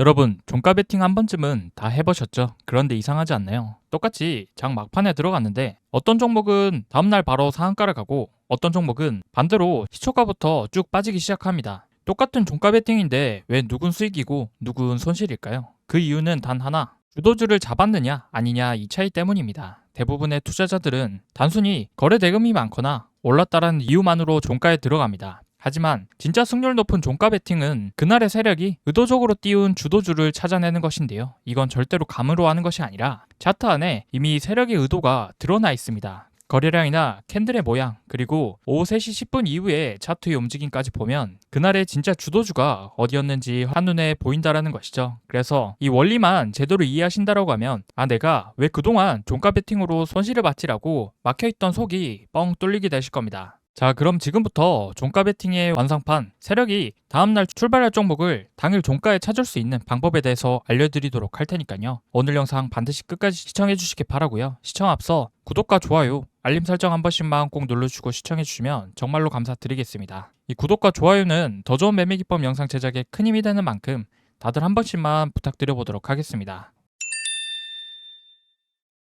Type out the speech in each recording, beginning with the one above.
여러분, 종가 베팅 한 번쯤은 다 해보셨죠? 그런데 이상하지 않나요? 똑같이 장 막판에 들어갔는데 어떤 종목은 다음날 바로 상한가를 가고 어떤 종목은 반대로 시초가부터 쭉 빠지기 시작합니다. 똑같은 종가 베팅인데 왜 누군 수익이고 누군 손실일까요? 그 이유는 단 하나, 주도주를 잡았느냐 아니냐 이 차이 때문입니다. 대부분의 투자자들은 단순히 거래 대금이 많거나 올랐다라는 이유만으로 종가에 들어갑니다. 하지만 진짜 승률 높은 종가 베팅은 그날의 세력이 의도적으로 띄운 주도주를 찾아내는 것인데요. 이건 절대로 감으로 하는 것이 아니라 차트 안에 이미 세력의 의도가 드러나 있습니다. 거래량이나 캔들의 모양, 그리고 오후 3시 10분 이후에 차트의 움직임까지 보면 그날의 진짜 주도주가 어디였는지 한눈에 보인다라는 것이죠. 그래서 이 원리만 제대로 이해하신다라고 하면 내가 왜 그동안 종가 베팅으로 손실을 봤지라고 막혀있던 속이 뻥 뚫리게 되실 겁니다. 자, 그럼 지금부터 종가 베팅의 완성판, 세력이 다음날 출발할 종목을 당일 종가에 찾을 수 있는 방법에 대해서 알려드리도록 할 테니까요. 오늘 영상 반드시 끝까지 시청해 주시기 바라고요. 시청 앞서 구독과 좋아요, 알림 설정 한 번씩만 꼭 눌러주시고 시청해 주시면 정말로 감사드리겠습니다. 이 구독과 좋아요는 더 좋은 매매 기법 영상 제작에 큰 힘이 되는 만큼 다들 한 번씩만 부탁드려 보도록 하겠습니다.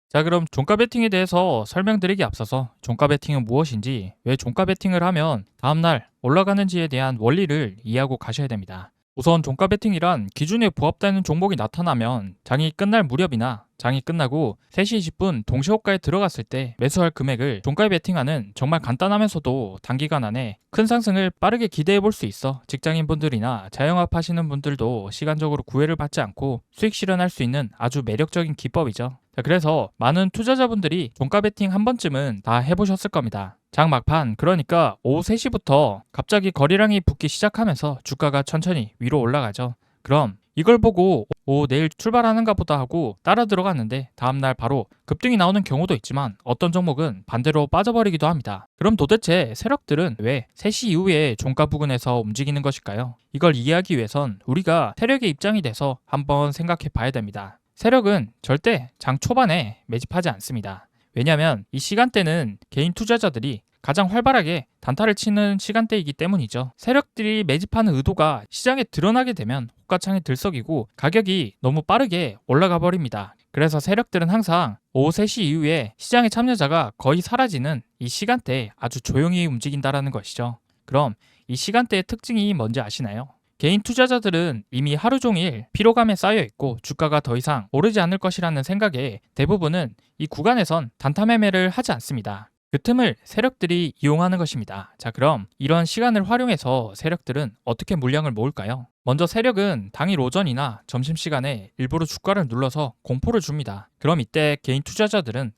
자, 그럼 종가 베팅에 대해서 설명드리기 앞서서 종가 베팅은 무엇인지, 왜 종가 베팅을 하면 다음날 올라가는지에 대한 원리를 이해하고 가셔야 됩니다. 우선 종가 베팅이란 기준에 부합되는 종목이 나타나면 장이 끝날 무렵이나 장이 끝나고 3시 20분 동시호가에 들어갔을 때 매수할 금액을 종가에 베팅하는 정말 간단하면서도 단기간 안에 큰 상승을 빠르게 기대해 볼 수 있어 직장인분들이나 자영업 하시는 분들도 시간적으로 구애를 받지 않고 수익 실현할 수 있는 아주 매력적인 기법이죠. 자, 그래서 많은 투자자분들이 종가 베팅 한 번쯤은 다 해보셨을 겁니다. 장 막판, 그러니까 오후 3시부터 갑자기 거래량이 붙기 시작하면서 주가가 천천히 위로 올라가죠. 그럼 이걸 보고 내일 출발하는가 보다 하고 따라 들어갔는데 다음날 바로 급등이 나오는 경우도 있지만 어떤 종목은 반대로 빠져버리기도 합니다. 그럼 도대체 세력들은 왜 3시 이후에 종가 부근에서 움직이는 것일까요? 이걸 이해하기 위해선 우리가 세력의 입장이 돼서 한번 생각해 봐야 됩니다. 세력은 절대 장 초반에 매집하지 않습니다. 왜냐하면 이 시간대는 개인 투자자들이 가장 활발하게 단타를 치는 시간대이기 때문이죠. 세력들이 매집하는 의도가 시장에 드러나게 되면 호가창이 들썩이고 가격이 너무 빠르게 올라가 버립니다. 그래서 세력들은 항상 오후 3시 이후에 시장의 참여자가 거의 사라지는 이 시간대에 아주 조용히 움직인다라는 것이죠. 그럼 이 시간대의 특징이 뭔지 아시나요? 개인 투자자들은 이미 하루 종일 피로감에 쌓여 있고 주가가 더 이상 오르지 않을 것이라는 생각에 대부분은 이 구간에선 단타 매매를 하지 않습니다. 그 틈을 세력들이 이용하는 것입니다. 자, 그럼 이런 시간을 활용해서 세력들은 어떻게 물량을 모을까요? 먼저 세력은 당일 오전이나 점심시간에 일부러 주가를 눌러서 공포를 줍니다. 그럼 이때 개인 투자자들은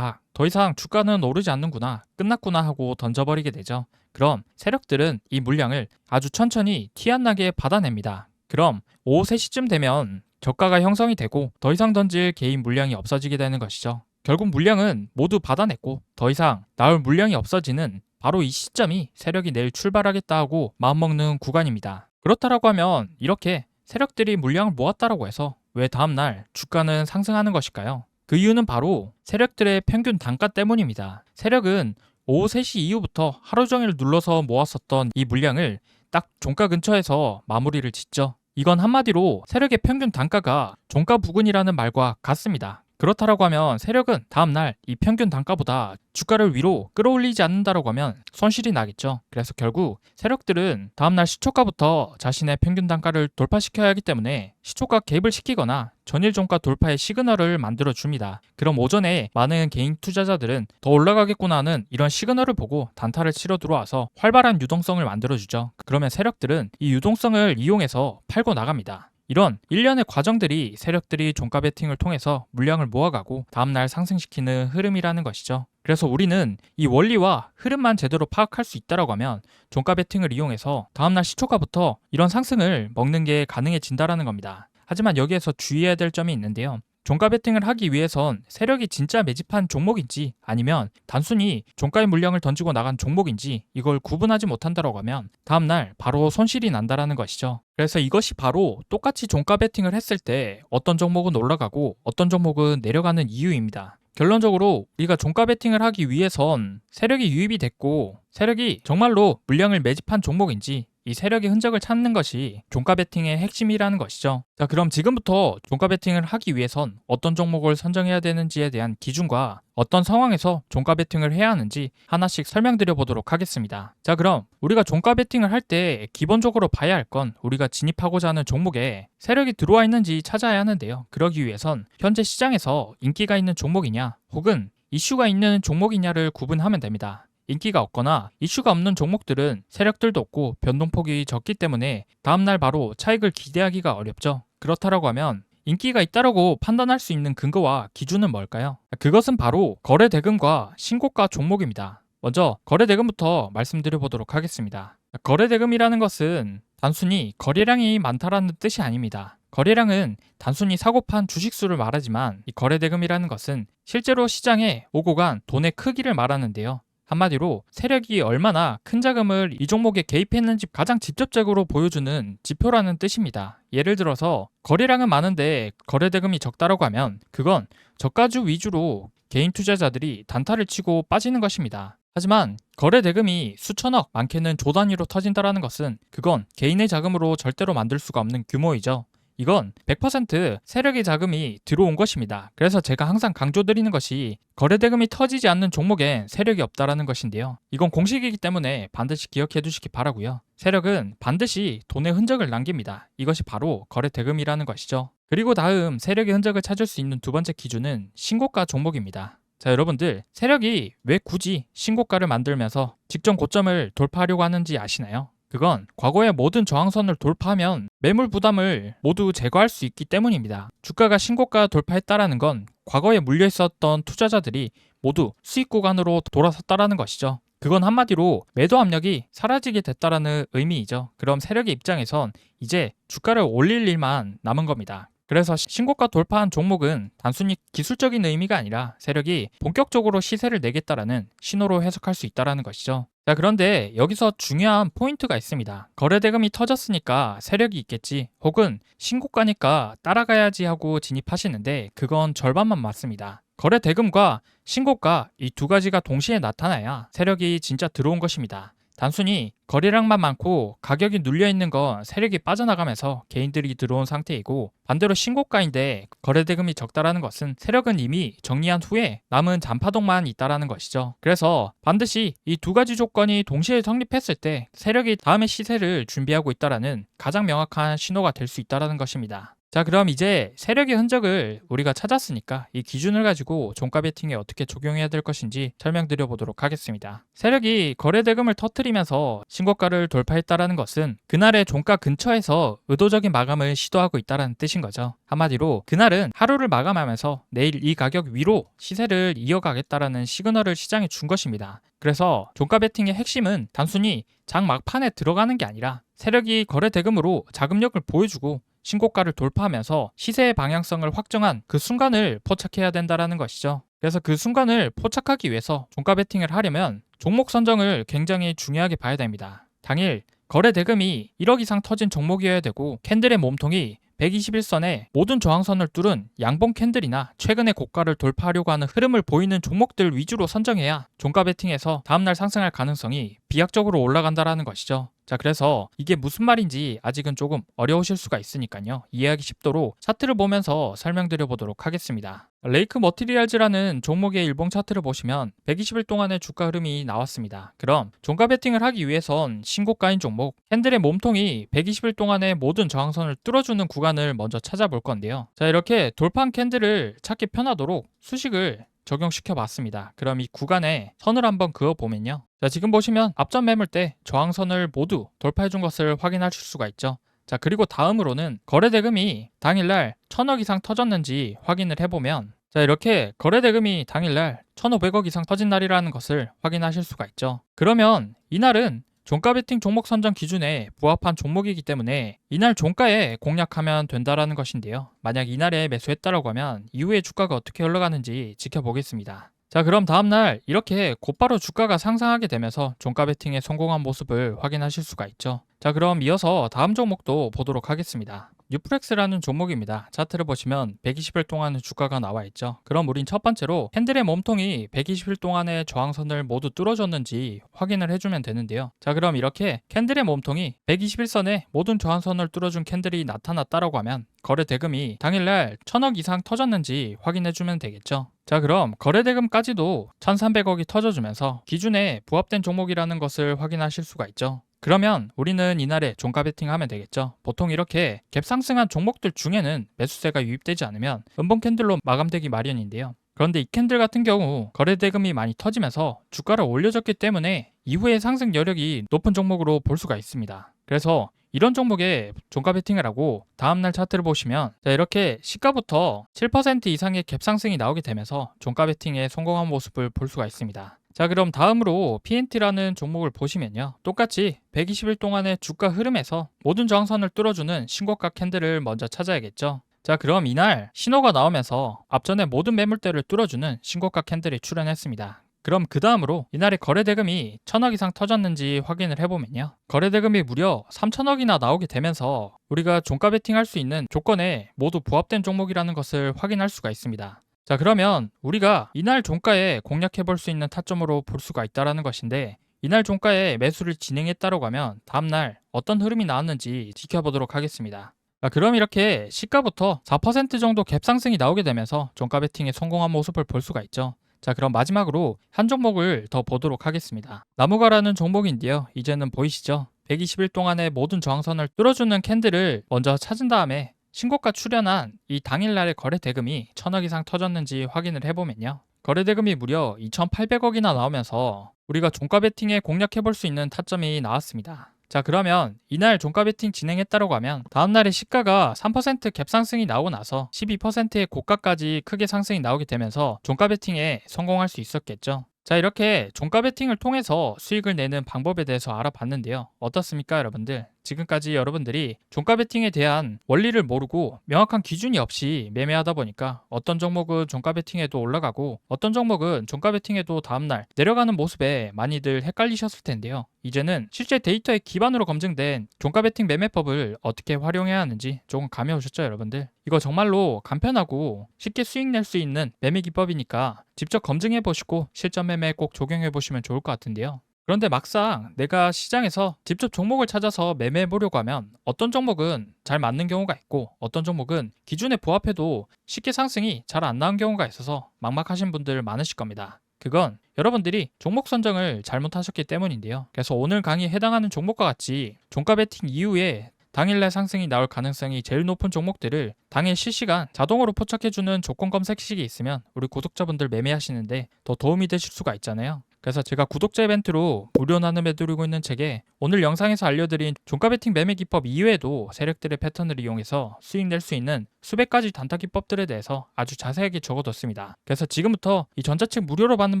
더 이상 주가는 오르지 않는구나, 끝났구나 하고 던져버리게 되죠. 그럼 세력들은 이 물량을 아주 천천히 티 안 나게 받아냅니다. 그럼 오후 3시쯤 되면 저가가 형성이 되고 더 이상 던질 개인 물량이 없어지게 되는 것이죠. 결국 물량은 모두 받아냈고 더 이상 나올 물량이 없어지는 바로 이 시점이 세력이 내일 출발하겠다 하고 마음먹는 구간입니다. 그렇다라고 하면 이렇게 세력들이 물량을 모았다라고 해서 왜 다음날 주가는 상승하는 것일까요? 그 이유는 바로 세력들의 평균 단가 때문입니다. 세력은 오후 3시 이후부터 하루 종일 눌러서 모았었던 이 물량을 딱 종가 근처에서 마무리를 짓죠. 이건 한마디로 세력의 평균 단가가 종가 부근이라는 말과 같습니다. 그렇다라고 하면 세력은 다음날 이 평균 단가보다 주가를 위로 끌어올리지 않는다라고 하면 손실이 나겠죠. 그래서 결국 세력들은 다음날 시초가부터 자신의 평균 단가를 돌파시켜야 하기 때문에 시초가 갭을 시키거나 전일 종가 돌파의 시그널을 만들어 줍니다. 그럼 오전에 많은 개인 투자자들은 더 올라가겠구나 하는 이런 시그널을 보고 단타를 치러 들어와서 활발한 유동성을 만들어 주죠. 그러면 세력들은 이 유동성을 이용해서 팔고 나갑니다. 이런 일련의 과정들이 세력들이 종가 베팅을 통해서 물량을 모아가고 다음날 상승시키는 흐름이라는 것이죠. 그래서 우리는 이 원리와 흐름만 제대로 파악할 수 있다라고 하면 종가 베팅을 이용해서 다음날 시초가부터 이런 상승을 먹는 게 가능해진다라는 겁니다. 하지만 여기에서 주의해야 될 점이 있는데요. 종가 베팅을 하기 위해선 세력이 진짜 매집한 종목인지 아니면 단순히 종가의 물량을 던지고 나간 종목인지 이걸 구분하지 못한다고 하면 다음날 바로 손실이 난다라는 것이죠. 그래서 이것이 바로 똑같이 종가 베팅을 했을 때 어떤 종목은 올라가고 어떤 종목은 내려가는 이유입니다. 결론적으로 우리가 종가 베팅을 하기 위해선 세력이 유입이 됐고 세력이 정말로 물량을 매집한 종목인지 이 세력의 흔적을 찾는 것이 종가 베팅의 핵심이라는 것이죠. 자, 그럼 지금부터 종가 베팅을 하기 위해선 어떤 종목을 선정해야 되는지에 대한 기준과 어떤 상황에서 종가 베팅을 해야 하는지 하나씩 설명드려 보도록 하겠습니다. 자, 그럼 우리가 종가 베팅을 할 때 기본적으로 봐야 할 건 우리가 진입하고자 하는 종목에 세력이 들어와 있는지 찾아야 하는데요. 그러기 위해선 현재 시장에서 인기가 있는 종목이냐 혹은 이슈가 있는 종목이냐를 구분하면 됩니다. 인기가 없거나 이슈가 없는 종목들은 세력들도 없고 변동폭이 적기 때문에 다음날 바로 차익을 기대하기가 어렵죠. 그렇다라고 하면 인기가 있다라고 판단할 수 있는 근거와 기준은 뭘까요? 그것은 바로 거래 대금과 신고가 종목입니다. 먼저 거래 대금부터 말씀드려 보도록 하겠습니다. 거래 대금이라는 것은 단순히 거래량이 많다라는 뜻이 아닙니다. 거래량은 단순히 사고 판 주식수를 말하지만 이 거래 대금이라는 것은 실제로 시장에 오고 간 돈의 크기를 말하는데요. 한마디로 세력이 얼마나 큰 자금을 이 종목에 개입했는지 가장 직접적으로 보여주는 지표라는 뜻입니다. 예를 들어서 거래량은 많은데 거래 대금이 적다라고 하면 그건 저가주 위주로 개인 투자자들이 단타를 치고 빠지는 것입니다. 하지만 거래 대금이 수천억, 많게는 조 단위로 터진다라는 것은 그건 개인의 자금으로 절대로 만들 수가 없는 규모이죠. 이건 100% 세력의 자금이 들어온 것입니다. 그래서 제가 항상 강조드리는 것이 거래 대금이 터지지 않는 종목엔 세력이 없다라는 것인데요. 이건 공식이기 때문에 반드시 기억해 두시기 바라고요. 세력은 반드시 돈의 흔적을 남깁니다. 이것이 바로 거래 대금이라는 것이죠. 그리고 다음 세력의 흔적을 찾을 수 있는 두 번째 기준은 신고가 종목입니다. 자, 여러분들 세력이 왜 굳이 신고가를 만들면서 직전 고점을 돌파하려고 하는지 아시나요? 그건 과거의 모든 저항선을 돌파하면 매물 부담을 모두 제거할 수 있기 때문입니다. 주가가 신고가 돌파했다라는 건 과거에 물려 있었던 투자자들이 모두 수익 구간으로 돌아섰다라는 것이죠. 그건 한마디로 매도 압력이 사라지게 됐다라는 의미이죠. 그럼 세력의 입장에선 이제 주가를 올릴 일만 남은 겁니다. 그래서 신고가 돌파한 종목은 단순히 기술적인 의미가 아니라 세력이 본격적으로 시세를 내겠다라는 신호로 해석할 수 있다는 것이죠. 자, 그런데 여기서 중요한 포인트가 있습니다. 거래 대금이 터졌으니까 세력이 있겠지 혹은 신고가니까 따라가야지 하고 진입하시는데 그건 절반만 맞습니다. 거래 대금과 신고가 이 두 가지가 동시에 나타나야 세력이 진짜 들어온 것입니다. 단순히 거래량만 많고 가격이 눌려있는 건 세력이 빠져나가면서 개인들이 들어온 상태이고 반대로 신고가인데 거래대금이 적다라는 것은 세력은 이미 정리한 후에 남은 잔파동만 있다라는 것이죠. 그래서 반드시 이 두 가지 조건이 동시에 성립했을 때 세력이 다음의 시세를 준비하고 있다라는 가장 명확한 신호가 될 수 있다라는 것입니다. 자, 그럼 이제 세력의 흔적을 우리가 찾았으니까 이 기준을 가지고 종가 베팅에 어떻게 적용해야 될 것인지 설명드려 보도록 하겠습니다. 세력이 거래 대금을 터뜨리면서 신고가를 돌파했다라는 것은 그날의 종가 근처에서 의도적인 마감을 시도하고 있다는 뜻인 거죠. 한마디로 그날은 하루를 마감하면서 내일 이 가격 위로 시세를 이어가겠다라는 시그널을 시장에 준 것입니다. 그래서 종가 베팅의 핵심은 단순히 장 막판에 들어가는 게 아니라 세력이 거래 대금으로 자금력을 보여주고 신고가를 돌파하면서 시세의 방향성을 확정한 그 순간을 포착해야 된다는 것이죠. 그래서 그 순간을 포착하기 위해서 종가 베팅을 하려면 종목 선정을 굉장히 중요하게 봐야 됩니다. 당일 거래 대금이 1억 이상 터진 종목이어야 되고 캔들의 몸통이 121선에 모든 저항선을 뚫은 양봉 캔들이나 최근의 고가를 돌파하려고 하는 흐름을 보이는 종목들 위주로 선정해야 종가 베팅에서 다음날 상승할 가능성이 비약적으로 올라간다는 것이죠. 자, 그래서 이게 무슨 말인지 아직은 조금 어려우실 수가 있으니까요. 이해하기 쉽도록 차트를 보면서 설명드려 보도록 하겠습니다. 레이크 머티리얼즈라는 종목의 일봉 차트를 보시면 120일 동안의 주가 흐름이 나왔습니다. 그럼 종가 베팅을 하기 위해선 신고가인 종목, 캔들의 몸통이 120일 동안의 모든 저항선을 뚫어주는 구간을 먼저 찾아볼 건데요. 자, 이렇게 돌파한 캔들을 찾기 편하도록 수식을 적용시켜 봤습니다. 그럼 이 구간에 선을 한번 그어 보면요. 자, 지금 보시면 앞전 매물대 저항선을 모두 돌파해 준 것을 확인하실 수가 있죠. 자, 그리고 다음으로는 거래 대금이 당일날 1000억 이상 터졌는지 확인을 해보면 자, 이렇게 거래 대금이 당일날 1500억 이상 터진 날이라는 것을 확인하실 수가 있죠. 그러면 이날은 종가 베팅 종목 선정 기준에 부합한 종목이기 때문에 이날 종가에 공략하면 된다라는 것인데요. 만약 이날에 매수했다라고 하면 이후에 주가가 어떻게 흘러가는지 지켜보겠습니다. 자, 그럼 다음날 이렇게 곧바로 주가가 상승하게 되면서 종가 베팅에 성공한 모습을 확인하실 수가 있죠. 자, 그럼 이어서 다음 종목도 보도록 하겠습니다. 뉴프렉스라는 종목입니다. 차트를 보시면 120일 동안의 주가가 나와 있죠. 그럼 우린 첫 번째로 캔들의 몸통이 120일 동안의 저항선을 모두 뚫어줬는지 확인을 해주면 되는데요. 자, 그럼 이렇게 캔들의 몸통이 121선의 모든 저항선을 뚫어준 캔들이 나타났다라고 하면 거래 대금이 당일날 1000억 이상 터졌는지 확인해주면 되겠죠. 자, 그럼 거래 대금까지도 1300억이 터져주면서 기준에 부합된 종목이라는 것을 확인하실 수가 있죠. 그러면 우리는 이날에 종가 베팅하면 되겠죠. 보통 이렇게 갭 상승한 종목들 중에는 매수세가 유입되지 않으면 음봉 캔들로 마감되기 마련인데요. 그런데 이 캔들 같은 경우 거래 대금이 많이 터지면서 주가를 올려줬기 때문에 이후에 상승 여력이 높은 종목으로 볼 수가 있습니다. 그래서 이런 종목에 종가 베팅을 하고 다음날 차트를 보시면 이렇게 시가부터 7% 이상의 갭 상승이 나오게 되면서 종가 베팅에 성공한 모습을 볼 수가 있습니다. 자, 그럼 다음으로 PNT라는 종목을 보시면요. 똑같이 120일 동안의 주가 흐름에서 모든 저항선을 뚫어주는 신고가 캔들을 먼저 찾아야겠죠. 자, 그럼 이날 신호가 나오면서 앞전에 모든 매물대를 뚫어주는 신고가 캔들이 출현했습니다. 그럼 그 다음으로 이날의 거래 대금이 1000억 이상 터졌는지 확인을 해보면요. 거래 대금이 무려 3000억이나 나오게 되면서 우리가 종가 베팅할 수 있는 조건에 모두 부합된 종목이라는 것을 확인할 수가 있습니다. 자, 그러면 우리가 이날 종가에 공략해 볼 수 있는 타점으로 볼 수가 있다는 것인데 이날 종가에 매수를 진행했다고 하면 다음날 어떤 흐름이 나왔는지 지켜보도록 하겠습니다. 자, 그럼 이렇게 시가부터 4% 정도 갭 상승이 나오게 되면서 종가 베팅에 성공한 모습을 볼 수가 있죠. 자, 그럼 마지막으로 한 종목을 더 보도록 하겠습니다. 나무가라는 종목인데요. 이제는 보이시죠? 120일 동안의 모든 저항선을 뚫어주는 캔들을 먼저 찾은 다음에 신고가 출현한 이 당일날의 거래 대금이 1000억 이상 터졌는지 확인을 해보면요. 거래 대금이 무려 2800억이나 나오면서 우리가 종가 베팅에 공략해볼 수 있는 타점이 나왔습니다. 자, 그러면 이날 종가 베팅 진행했다고 하면 다음날에 시가가 3% 갭 상승이 나오고 나서 12%의 고가까지 크게 상승이 나오게 되면서 종가 베팅에 성공할 수 있었겠죠. 자, 이렇게 종가 베팅을 통해서 수익을 내는 방법에 대해서 알아봤는데요. 어떻습니까, 여러분들? 지금까지 여러분들이 종가 베팅에 대한 원리를 모르고 명확한 기준이 없이 매매하다 보니까 어떤 종목은 종가 베팅에도 올라가고 어떤 종목은 종가 베팅에도 다음날 내려가는 모습에 많이들 헷갈리셨을 텐데요. 이제는 실제 데이터에 기반으로 검증된 종가 베팅 매매법을 어떻게 활용해야 하는지 조금 감이 오셨죠, 여러분들? 이거 정말로 간편하고 쉽게 수익 낼 수 있는 매매 기법이니까 직접 검증해 보시고 실전 매매에 꼭 적용해 보시면 좋을 것 같은데요. 그런데 막상 내가 시장에서 직접 종목을 찾아서 매매해 보려고 하면 어떤 종목은 잘 맞는 경우가 있고 어떤 종목은 기준에 부합해도 쉽게 상승이 잘 안 나온 경우가 있어서 막막하신 분들 많으실 겁니다. 그건 여러분들이 종목 선정을 잘못하셨기 때문인데요. 그래서 오늘 강의에 해당하는 종목과 같이 종가 베팅 이후에 당일날 상승이 나올 가능성이 제일 높은 종목들을 당일 실시간 자동으로 포착해주는 조건 검색식이 있으면 우리 구독자분들 매매하시는데 더 도움이 되실 수가 있잖아요. 그래서 제가 구독자 이벤트로 무료 나눔해드리고 있는 책에 오늘 영상에서 알려드린 종가 베팅 매매 기법 이외에도 세력들의 패턴을 이용해서 수익 낼 수 있는 수백 가지 단타 기법들에 대해서 아주 자세하게 적어뒀습니다. 그래서 지금부터 이 전자책 무료로 받는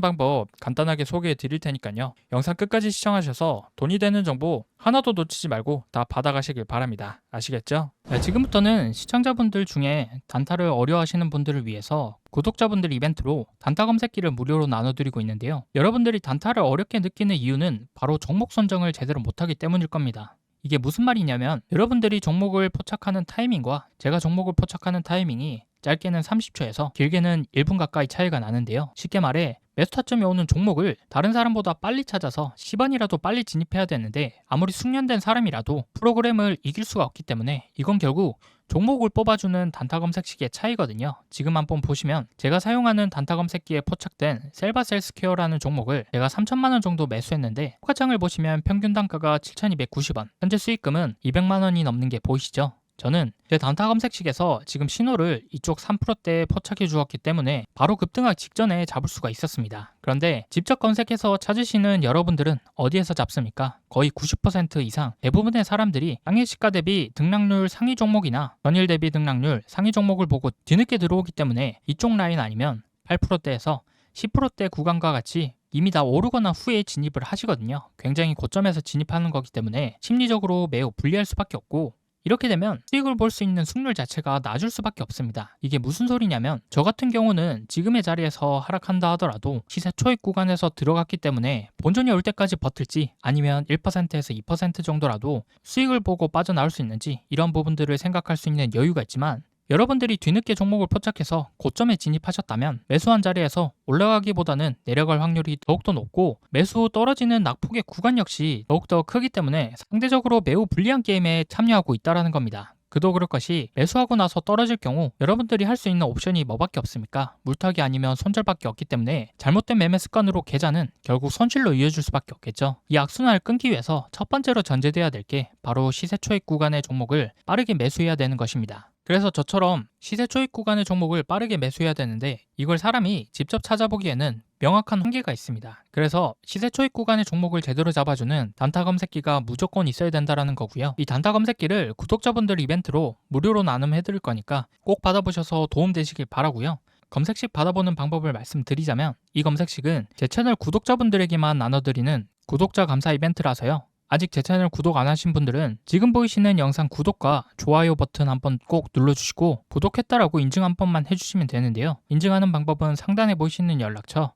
방법 간단하게 소개해 드릴 테니까요. 영상 끝까지 시청하셔서 돈이 되는 정보 하나도 놓치지 말고 다 받아가시길 바랍니다. 아시겠죠? 네, 지금부터는 시청자분들 중에 단타를 어려워하시는 분들을 위해서 구독자분들 이벤트로 단타 검색기를 무료로 나눠드리고 있는데요. 여러분들이 단타를 어렵게 느끼는 이유는 바로 종목 선정을 제대로 못하기 때문일 겁니다. 이게 무슨 말이냐면 여러분들이 종목을 포착하는 타이밍과 제가 종목을 포착하는 타이밍이 짧게는 30초에서 길게는 1분 가까이 차이가 나는데요. 쉽게 말해 매수 타점이 오는 종목을 다른 사람보다 빨리 찾아서 10원이라도 빨리 진입해야 되는데 아무리 숙련된 사람이라도 프로그램을 이길 수가 없기 때문에 이건 결국 종목을 뽑아주는 단타 검색식의 차이거든요. 지금 한번 보시면 제가 사용하는 단타 검색기에 포착된 셀바셀스퀘어라는 종목을 제가 3천만 원 정도 매수했는데 호가창을 보시면 평균 단가가 7,290원, 현재 수익금은 200만 원이 넘는 게 보이시죠? 저는 제 단타 검색식에서 지금 신호를 이쪽 3%대에 포착해 주었기 때문에 바로 급등하기 직전에 잡을 수가 있었습니다. 그런데 직접 검색해서 찾으시는 여러분들은 어디에서 잡습니까? 거의 90% 이상 대부분의 사람들이 당일 시가 대비 등락률 상위 종목이나 전일 대비 등락률 상위 종목을 보고 뒤늦게 들어오기 때문에 이쪽 라인 아니면 8%대에서 10%대 구간과 같이 이미 다 오르거나 후에 진입을 하시거든요. 굉장히 고점에서 진입하는 거기 때문에 심리적으로 매우 불리할 수밖에 없고 이렇게 되면 수익을 볼 수 있는 승률 자체가 낮을 수밖에 없습니다. 이게 무슨 소리냐면 저 같은 경우는 지금의 자리에서 하락한다 하더라도 시세 초입 구간에서 들어갔기 때문에 본전이 올 때까지 버틸지 아니면 1%에서 2% 정도라도 수익을 보고 빠져나올 수 있는지 이런 부분들을 생각할 수 있는 여유가 있지만 여러분들이 뒤늦게 종목을 포착해서 고점에 진입하셨다면 매수한 자리에서 올라가기보다는 내려갈 확률이 더욱더 높고 매수 후 떨어지는 낙폭의 구간 역시 더욱더 크기 때문에 상대적으로 매우 불리한 게임에 참여하고 있다는 겁니다. 그도 그럴 것이 매수하고 나서 떨어질 경우 여러분들이 할 수 있는 옵션이 뭐밖에 없습니까? 물타기 아니면 손절밖에 없기 때문에 잘못된 매매 습관으로 계좌는 결국 손실로 이어질 수밖에 없겠죠. 이 악순환을 끊기 위해서 첫 번째로 전제돼야 될 게 바로 시세 초입 구간의 종목을 빠르게 매수해야 되는 것입니다. 그래서 저처럼 시세 초입 구간의 종목을 빠르게 매수해야 되는데 이걸 사람이 직접 찾아보기에는 명확한 한계가 있습니다. 그래서 시세 초입 구간의 종목을 제대로 잡아주는 단타 검색기가 무조건 있어야 된다는 거고요. 이 단타 검색기를 구독자분들 이벤트로 무료로 나눔해드릴 거니까 꼭 받아보셔서 도움되시길 바라고요. 검색식 받아보는 방법을 말씀드리자면 이 검색식은 제 채널 구독자분들에게만 나눠드리는 구독자 감사 이벤트라서요. 아직 제 채널 구독 안 하신 분들은 지금 보이시는 영상 구독과 좋아요 버튼 한번 꼭 눌러주시고 구독했다라고 인증 한 번만 해주시면 되는데요. 인증하는 방법은 상단에 보이시는 연락처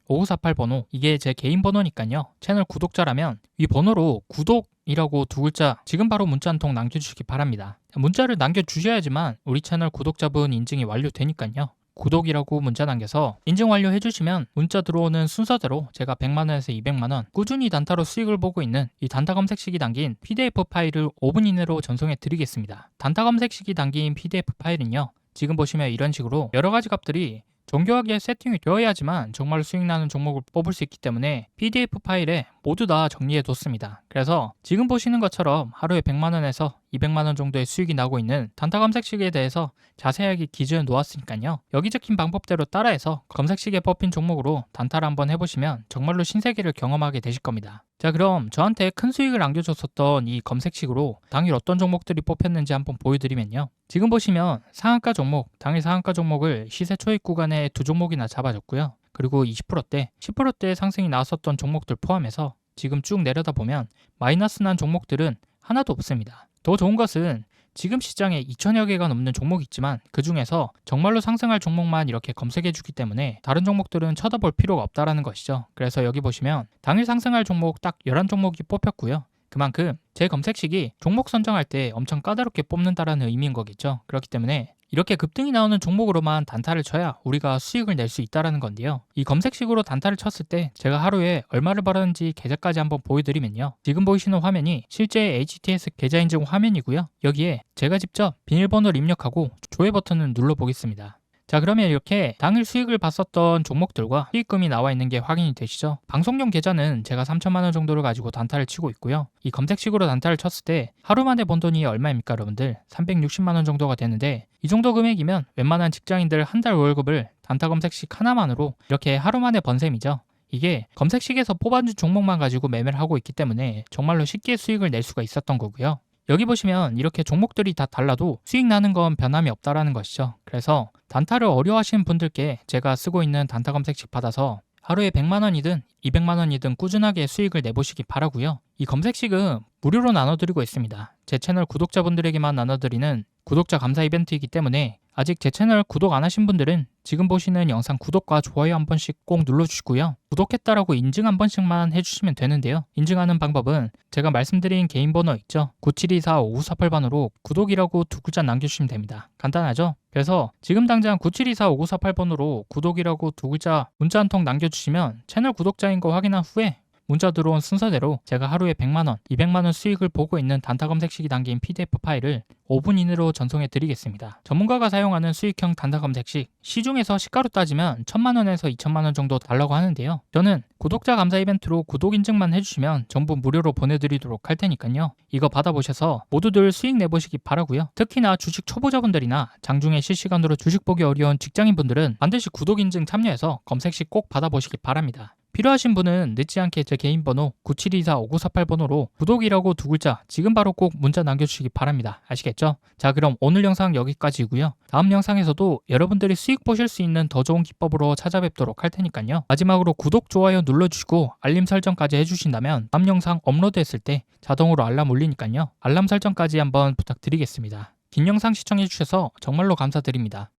010-9724-5948번호 이게 제 개인 번호니까요. 채널 구독자라면 이 번호로 구독이라고 두 글자 지금 바로 문자 한 통 남겨주시기 바랍니다. 문자를 남겨주셔야지만 우리 채널 구독자분 인증이 완료되니까요. 구독이라고 문자 남겨서 인증 완료해주시면 문자 들어오는 순서대로 제가 100만원에서 200만원 꾸준히 단타로 수익을 보고 있는 이 단타 검색식이 담긴 PDF 파일을 5분 이내로 전송해 드리겠습니다. 단타 검색식이 담긴 PDF 파일은요. 지금 보시면 이런 식으로 여러가지 값들이 정교하게 세팅이 되어야지만 정말로 수익 나는 종목을 뽑을 수 있기 때문에 PDF 파일에 모두 다 정리해 뒀습니다. 그래서 지금 보시는 것처럼 하루에 100만원에서 200만원 정도의 수익이 나고 있는 단타 검색식에 대해서 자세하게 기재해 놓았으니까요. 여기 적힌 방법대로 따라해서 검색식에 뽑힌 종목으로 단타를 한번 해보시면 정말로 신세계를 경험하게 되실 겁니다. 자, 그럼 저한테 큰 수익을 안겨줬었던 이 검색식으로 당일 어떤 종목들이 뽑혔는지 한번 보여드리면요. 지금 보시면 상한가 종목, 당일 상한가 종목을 시세 초입 구간에 두 종목이나 잡아줬고요. 그리고 20%대, 10%대 상승이 나왔었던 종목들 포함해서 지금 쭉 내려다 보면 마이너스 난 종목들은 하나도 없습니다. 더 좋은 것은 지금 시장에 2천여 개가 넘는 종목이 있지만 그 중에서 정말로 상승할 종목만 이렇게 검색해주기 때문에 다른 종목들은 쳐다볼 필요가 없다라는 것이죠. 그래서 여기 보시면 당일 상승할 종목 딱 11종목이 뽑혔고요. 그만큼 제 검색식이 종목 선정할 때 엄청 까다롭게 뽑는다라는 의미인 거겠죠. 그렇기 때문에 이렇게 급등이 나오는 종목으로만 단타를 쳐야 우리가 수익을 낼 수 있다는 건데요. 이 검색식으로 단타를 쳤을 때 제가 하루에 얼마를 벌었는지 계좌까지 한번 보여드리면요. 지금 보이시는 화면이 실제 HTS 계좌 인증 화면이고요. 여기에 제가 직접 비밀번호를 입력하고 조회 버튼을 눌러보겠습니다. 자, 그러면 이렇게 당일 수익을 봤었던 종목들과 수익금이 나와 있는 게 확인이 되시죠? 방송용 계좌는 제가 3천만 원 정도를 가지고 단타를 치고 있고요. 이 검색식으로 단타를 쳤을 때 하루 만에 번 돈이 얼마입니까, 여러분들? 360만 원 정도가 되는데 이 정도 금액이면 웬만한 직장인들 한 달 월급을 단타 검색식 하나만으로 이렇게 하루 만에 번 셈이죠. 이게 검색식에서 뽑아준 종목만 가지고 매매를 하고 있기 때문에 정말로 쉽게 수익을 낼 수가 있었던 거고요. 여기 보시면 이렇게 종목들이 다 달라도 수익 나는 건 변함이 없다라는 것이죠. 그래서 단타를 어려워하시는 분들께 제가 쓰고 있는 단타 검색식 받아서 하루에 100만원이든 200만원이든 꾸준하게 수익을 내보시기 바라고요. 이 검색식은 무료로 나눠드리고 있습니다. 제 채널 구독자분들에게만 나눠드리는 구독자 감사 이벤트이기 때문에 아직 제 채널 구독 안 하신 분들은 지금 보시는 영상 구독과 좋아요 한 번씩 꼭 눌러주시고요. 구독했다라고 인증 한 번씩만 해주시면 되는데요. 인증하는 방법은 제가 말씀드린 개인 번호 있죠? 9724-5948번으로 구독이라고 두 글자 남겨주시면 됩니다. 간단하죠? 그래서 지금 당장 9724-5948번으로 구독이라고 두 글자 문자 한 통 남겨주시면 채널 구독자인 거 확인한 후에 문자 들어온 순서대로 제가 하루에 100만원, 200만원 수익을 보고 있는 단타 검색식이 담긴 PDF 파일을 5분 이내로 전송해 드리겠습니다. 전문가가 사용하는 수익형 단타 검색식, 시중에서 시가로 따지면 1000만원에서 2000만원 정도 달라고 하는데요. 저는 구독자 감사 이벤트로 구독 인증만 해주시면 전부 무료로 보내드리도록 할 테니까요. 이거 받아보셔서 모두들 수익 내보시기 바라고요. 특히나 주식 초보자분들이나 장중에 실시간으로 주식 보기 어려운 직장인분들은 반드시 구독 인증 참여해서 검색식 꼭 받아보시기 바랍니다. 필요하신 분은 늦지 않게 제 개인 번호 9724-5948번호로 구독이라고 두 글자 지금 바로 꼭 문자 남겨주시기 바랍니다. 아시겠죠? 자, 그럼 오늘 영상 여기까지고요. 다음 영상에서도 여러분들이 수익 보실 수 있는 더 좋은 기법으로 찾아뵙도록 할 테니까요. 마지막으로 구독, 좋아요 눌러주시고 알림 설정까지 해주신다면 다음 영상 업로드했을 때 자동으로 알람 울리니까요. 알람 설정까지 한번 부탁드리겠습니다. 긴 영상 시청해주셔서 정말로 감사드립니다.